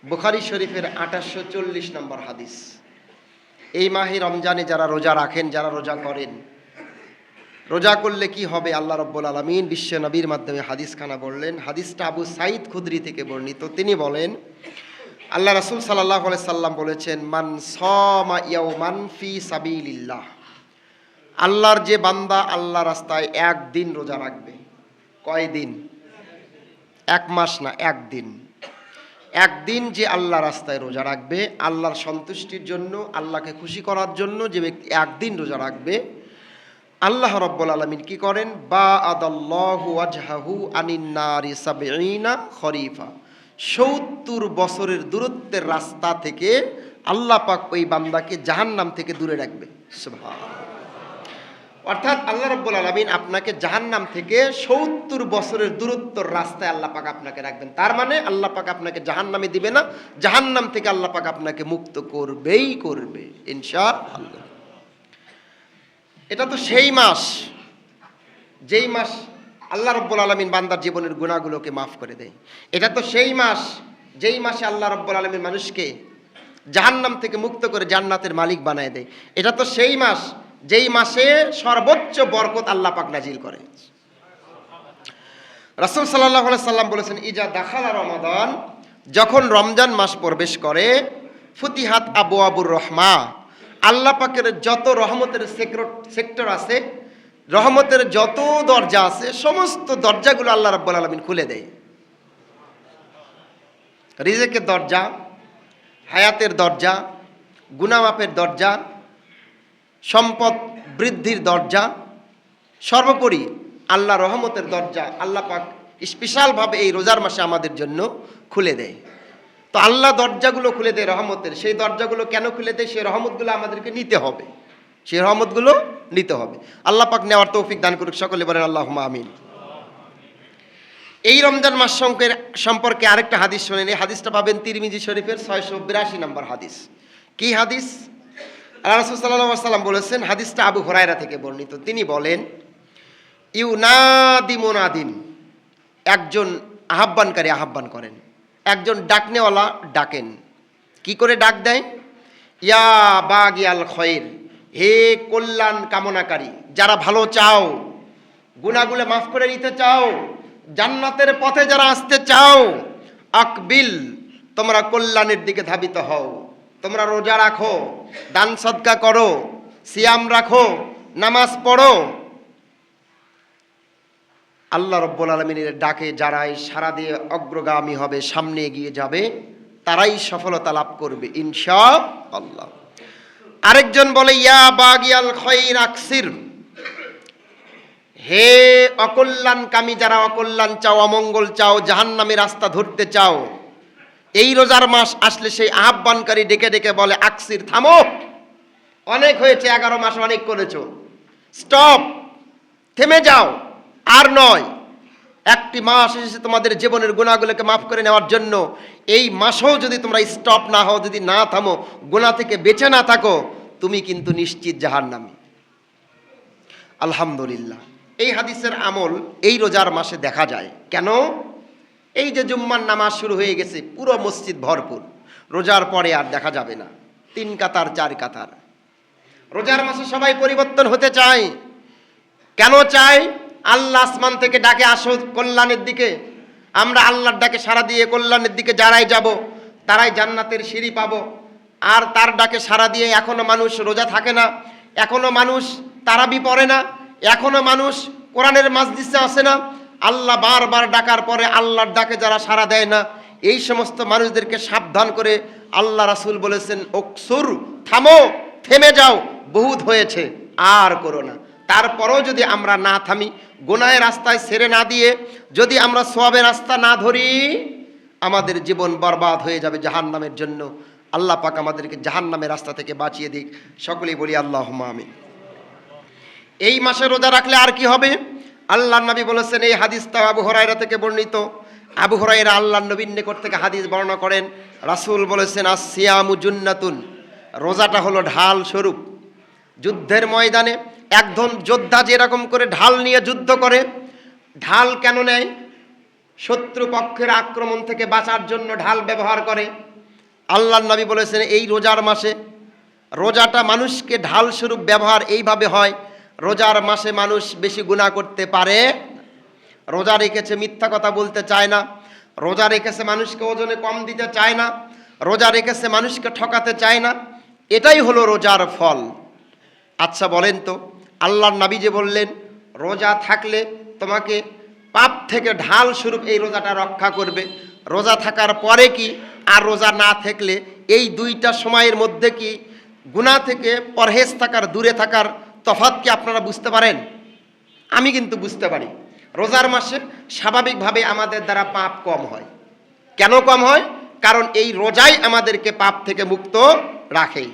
বুখারী শরীফের 2840 নম্বর হাদিস। এই মাহে রমজানে যারা রোজা রাখেন, যারা রোজা করেন, রোজা করলে কি হবে আল্লাহ রাব্বুল আলামিন বিশ্ব নবীর মাধ্যমে হাদিসখানা বললেন। হাদিসটা আবু সাঈদ খুদরি থেকে বর্ণিত। তিনি বলেন, আল্লাহ রাসূল সাল্লাল্লাহু আলাইহি সাল্লাম বলেছেন, মান সামা ইয়াওমান ফি সাবিলিল্লাহ, আল্লাহর যে বান্দা আল্লাহ রাস্তায় একদিন রোজা রাখবে। কয়দিন? এক মাস না, একদিন। একদিন যে আল্লাহ রাস্তায় রোজা রাখবে, আল্লাহর সন্তুষ্টির জন্য, আল্লাহকে খুশি করার জন্য যে ব্যক্তি একদিন রোজা রাখবে, আল্লাহ রাব্বুল আলামিন কি করেন? বাআদাল্লাহু ওয়াজহাহু আনিন নারি ৭০ খরিফা, ৭০ বছরের দূরত্বের রাস্তা থেকে আল্লাহ পাক ওই বান্দাকে জাহান্নাম থেকে দূরে রাখবে। সুবহানাল্লাহ। অর্থাৎ আল্লাহ রাব্বুল আলামিন আপনাকে জাহান্নাম থেকে ৭০ বছরের দূরত্বর রাস্তায় আল্লাহ পাক আপনাকে রাখবেন। তার মানে আল্লাহ পাক আপনাকে জাহান্নামে দিবে না, জাহান্নাম থেকে আল্লাহ পাক আপনাকে মুক্ত করবেই করবে ইনশাআল্লাহ। এটা তো সেই মাস, যেই মাস আল্লাহ রাব্বুল আলামিন বান্দার জীবনের গুনাহগুলোকে মাফ করে দেয়। এটা তো সেই মাস, যেই মাসে আল্লাহ রাব্বুল আলামিন মানুষকে জাহান্নাম থেকে মুক্ত করে জান্নাতের মালিক বানায় দেয়। এটা তো সেই মাস, যেই মাসে সর্বোচ্চ বরকত আল্লাহ পাক নাজিল করে। রাসূল সাল্লাল্লাহু আলাইহি সাল্লাম বলেছেন, ইজা দাখালা রমাদান, যখন রমজান মাস প্রবেশ করে, ফুতিহাত আবওয়াবুর রহমা, আল্লাহ পাকের যত রহমতের সেক্টর আছে, রহমতের যত দরজা আছে, সমস্ত দরজাগুলো আল্লাহ রাব্বুল আলামিন খুলে দেয়। রিজেকের দরজা, হায়াতের দরজা, গুনাহ মাফের দরজা, সম্পদ বৃদ্ধির দরজা, সর্বোপরি আল্লাহ রহমতের দরজা আল্লাহ পাক স্পেশালভাবে এই রোজার মাসে আমাদের জন্য খুলে দেয়। তো আল্লাহ দরজাগুলো খুলে দেয় রহমতের। সেই দরজাগুলো কেন খুলে দেয়? সেই রহমতগুলো আমাদেরকে নিতে হবে, সেই রহমতগুলো নিতে হবে। আল্লাহ পাক নেওয়ার তৌফিক দান করুক, সকলে বলেন আল্লাহুম্মা আমিন। এই রমজান মাস সম্পর্কে আরেকটা হাদিস শোনেন। এই হাদিসটা পাবেন তিরমিজি শরীফের 682 নম্বর হাদিস। কি হাদিস? আল্লাহ রাসূল সাল্লাল্লাহু আলাইহি ওয়াসাল্লাম বলেছেন, হাদিসটা আবু হুরায়রা থেকে বর্ণিত। তিনি বলেন, ইউনাদি মুনাদিন, একজন আহ্বানকারী আহ্বান করেন, একজন ডাকনেওয়ালা ডাকেন। কি করে ডাক দেয়? ইয়া বাগিয়াল খৈর, হে কল্যাণ কামনাকারী, যারা ভালো চাও, গুনাহগুলো মাফ করে নিতে চাও, জান্নাতের পথে যারা আসতে চাও, আকবিল, তোমরা কল্যাণের দিকে ধাবিত হও। তোমরা রোজা রাখো, দান সদকা করো, সিয়াম রাখো, নামাজ পড়ো। আল্লাহ রাব্বুল আলামিনের ডাকে যারাই সাড়া দিয়ে অগ্রগামী হবে, সামনে এগিয়ে যাবে, তারাই সফলতা লাভ করবে ইনশাআল্লাহ। আরেকজন বলে, ইয়া বাগিয়াল খৈর আকসির, হে অকল্যাণকামী, যারা অকল্যাণ চাও, অমঙ্গল চাও, জাহান্নামের রাস্তা ধরতে চাও, এই রোজার মাস আসলে সেই আহ্বানকারী ডেকে ডেকে বলে, আকসির, থামো, অনেক হয়েছে, 11 মাস অনেক করেছো, স্টপ, থেমে যাও, আর নয়। একটি মাস এসেছে তোমাদের জীবনের গুনাহগুলোকে মাফ করে নেওয়ার জন্য। এই মাসেও যদি তোমরা স্টপ না হও, যদি না থামো, গুনাহ থেকে বেঁচে না থাকো, তুমি কিন্তু নিশ্চিত জাহান্নামী। আলহামদুলিল্লাহ, এই হাদিসের আমল এই রোজার মাসে দেখা যায়। কেন? এই যে জুম্মার নামাজ শুরু হয়ে গেছে, পুরো মসজিদ ভরপুর। রোজার পরে আর দেখা যাবে না 3 কাতার 4 কাতার। রোজার মাসে সবাই পরিবর্তন হতে চায়। কেন চায়? আল্লাহ আসমান থেকে ডাকে, আসো কল্যাণের দিকে। আমরা আল্লাহর ডাকে সাড়া দিয়ে কল্যাণের দিকে যারাই যাব, তারাই জান্নাতের সিঁড়ি পাবো। আর তার ডাকে সাড়া দিয়ে এখনো মানুষ রোজা থাকে না, এখনো মানুষ তারাবি পড়ে না, এখনো মানুষ কোরআনের মাজলিসে আসে না। আল্লাহ বারবার ডাকার পরে আল্লাহর ডাকে যারা সাড়া দেয় না, এই সমস্ত মানুষদেরকে সাবধান করে আল্লাহ রাসূল বলেছেন, ওকসুর, থামো, থেমে যাও, বহুত হয়েছে, আর করো না। তারপরেও যদি আমরা না থামি, গুনাহের রাস্তায় ছেড়ে না দিয়ে যদি আমরা সওয়াবের রাস্তা না ধরি, আমাদের জীবন বরবাদ হয়ে যাবে জাহান্নামের জন্য। আল্লাহ পাক আমাদেরকে জাহান্নামের রাস্তা থেকে বাঁচিয়ে দিক, সকলেই বলি আল্লাহুম্মা আমিন। এই মাসে রোজা রাখলে আর কি হবে? আল্লাহর নবী বলেছেন, এই হাদিসটা আবু হুরায়রা থেকে বর্ণিত। আবু হুরায়রা আল্লাহর নবীর নিকট থেকে হাদিস বর্ণনা করেন। রাসূল বলেছেন, আস-সিয়ামু জুন্নাতুন, রোজাটা হলো ঢাল স্বরূপ। যুদ্ধের ময়দানে একজন যোদ্ধা যেরকম করে ঢাল নিয়ে যুদ্ধ করে, ঢাল কেন নেয়? শত্রু পক্ষের আক্রমণ থেকে বাঁচার জন্য ঢাল ব্যবহার করে। আল্লাহর নবী বলেছেন এই রোজার মাসে রোজাটা মানুষকে ঢাল স্বরূপ ব্যবহার এইভাবে হয়, রোজার মাসে মানুষ বেশি গুনাহ করতে পারে। রোজা রেখেছে মিথ্যা কথা বলতে চায় না, রোজা রেখেছে মানুষকে ওজনে কম দিতে চায় না, রোজা রেখেছে মানুষকে ঠকাতে চায় না। এটাই হলো রোজার ফল। আচ্ছা বলেন তো, আল্লাহর নবী যে বললেন রোজা থাকলে তোমাকে পাপ থেকে ঢাল স্বরূপ এই রোজাটা রক্ষা করবে, রোজা থাকার পরে কি আর রোজা না থাকলে এই দুইটা সময়ের মধ্যে কি গুনাহ থেকে পরহেজ থাকার, দূরে থাকার তফাৎ কি আপনারা বুঝতে পারেন? আমি কিন্তু বুঝতে পারি। রোজার মাসে স্বাভাবিকভাবে আমাদের দ্বারা পাপ কম হয়। কেন কম হয়? কারণ এই রোজাই আমাদেরকে পাপ থেকে মুক্ত রাখে।